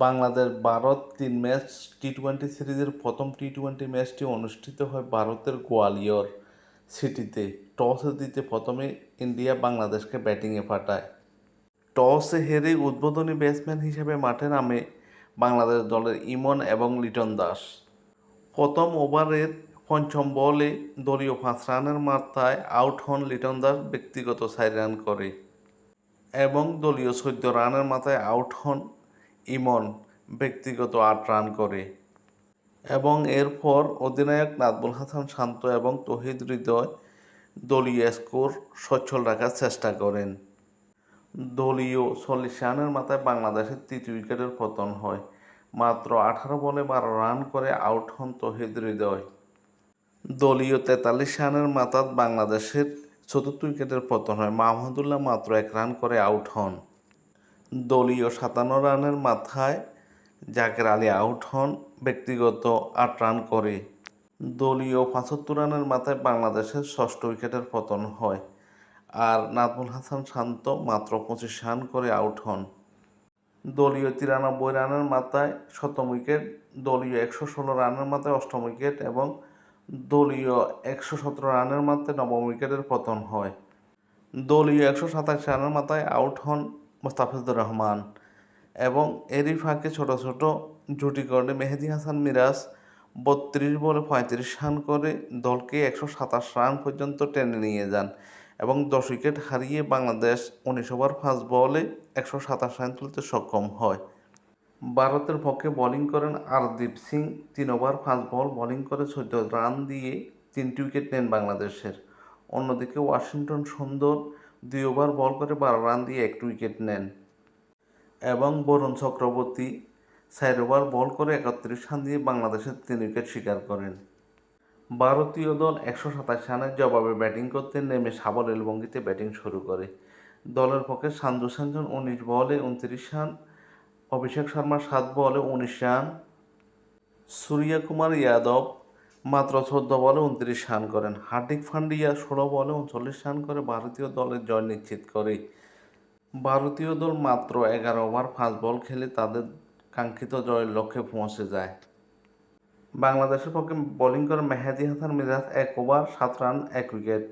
Bangladesh Bharat 3 match টি-20 সিরিজের প্রথম টি-20 ম্যাচটি অনুষ্ঠিত হয় ভারতের গোয়ালিয়র সিটিতে। টসে জিতে প্রথমে ইন্ডিয়া বাংলাদেশকে ব্যাটিংয়ে পাঠায়। টসে হেরে উদ্বোধনী ব্যাটসম্যান হিসেবে মাঠে নামে বাংলাদেশ দলের ইমন এবং লিটন দাস। প্রথম ওভারের পঞ্চম বলে দলীয় 5 রানের মাথায় আউট হন লিটন দাস ব্যক্তিগত 4 রান করে এবং দলীয় 14 রানের মাথায় আউট হন ইমন ব্যক্তিগত 8 রান করে এবং এরপর অধিনায়ক নাজমুল হাসান শান্ত এবং তৌহিদ হৃদয় দলীয় স্কোর সচ্ছল রাখার চেষ্টা করেন। দলীয় 40 রানের মাথায় বাংলাদেশের তৃতীয় উইকেটের পতন হয়। মাত্র 18 বলে 12 রান করে আউট হন তৌহিদ হৃদয়। দলীয় 43 রানের মাথায় বাংলাদেশের চতুর্থ উইকেটের পতন হয়। মাহমুদুল্লাহ মাত্র 1 রান করে আউট হন। দলীয় 57 রানের মাথায় জাকের আলী আউট হন ব্যক্তিগত 8 রান করে। দলীয় 75 রানের মাথায় বাংলাদেশের ষষ্ঠ উইকেটের পতন হয় আর নাজমুল হাসান শান্ত মাত্র 25 রান করে আউট হন। দলীয় 93 রানের মাথায় সপ্তম উইকেট, দলীয় 116 রানের মাথায় অষ্টম উইকেট এবং দলীয় 117 রানের মাথায় নবম উইকেটের পতন হয়। দলীয় 127 রানের মাথায় আউট হন মোস্তাফিজুর রহমান এবং এরই ফাঁকে ছোট ছোট জুটি করে মেহেদী হাসান মিরাজ 32 বলে 35 রান করে দলকে 127 রান পর্যন্ত টেনে নিয়ে যান এবং 10 উইকেট হারিয়ে বাংলাদেশ 19 ওভার 5 বলে 127 রান তুলতে সক্ষম হয়। ভারতের পক্ষে বোলিং করেন আরদীপ সিং, 3 ওভার 5 বল বোলিং করে 14 রান দিয়ে 3টি উইকেট নেন বাংলাদেশের। অন্যদিকে ওয়াশিংটন সুন্দর 2 ওভার বল করে 12 রান দিয়ে 1টি উইকেট নেন এবং বরুণ চক্রবর্তী 4 ওভার বল করে 31 রান দিয়ে বাংলাদেশের 3 উইকেট শিকার করেন। ভারতীয় দল 127 রানের জবাবে ব্যাটিং করতে নেমে সাবলীল ভঙ্গিতে ব্যাটিং শুরু করে। দলের পক্ষে সঞ্জু স্যামসন 19 বলে 29 রান, অভিষেক শর্মা 7 বলে 19 রান, সূর্য কুমার যাদব মাত্র 14 বলে 29 রান করেন। হার্দিক পান্ডিয়া 16 বলে 39 রান করে ভারতীয় দলের জয় নিশ্চিত করে। ভারতীয় দল মাত্র 11 ওভার 5 বল খেলে তাদের কাঙ্ক্ষিত জয়ের লক্ষ্যে পৌঁছে যায়। বাংলাদেশের পক্ষে বোলিং করেন Mehedi Hasan Miraz 1 over 7 run 1 wicket,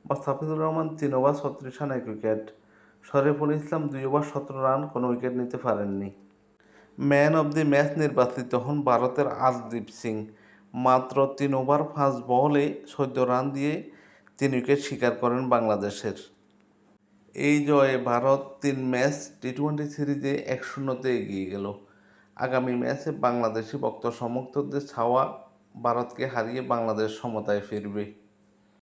Mustafizur Rahman 3 over 36 run 1 wicket, Shoriful Islam 2 over 17 run কোনো উইকেট নিতে পারেননি। ম্যান অব দি ম্যাচ নির্বাচিত হন ভারতের আরদীপ সিং, মাত্র 3 ওভার 5 বলে 14 রান দিয়ে 3 উইকেট শিকার করেন বাংলাদেশের। এই জয়ে ভারত 3 ম্যাচ টি-20 সিরিজে 1-0 এগিয়ে গেল। আগামী ম্যাচে বাংলাদেশি ভক্ত সমর্থকদের চাওয়া ভারতকে হারিয়ে বাংলাদেশ সমতায় ফিরবে।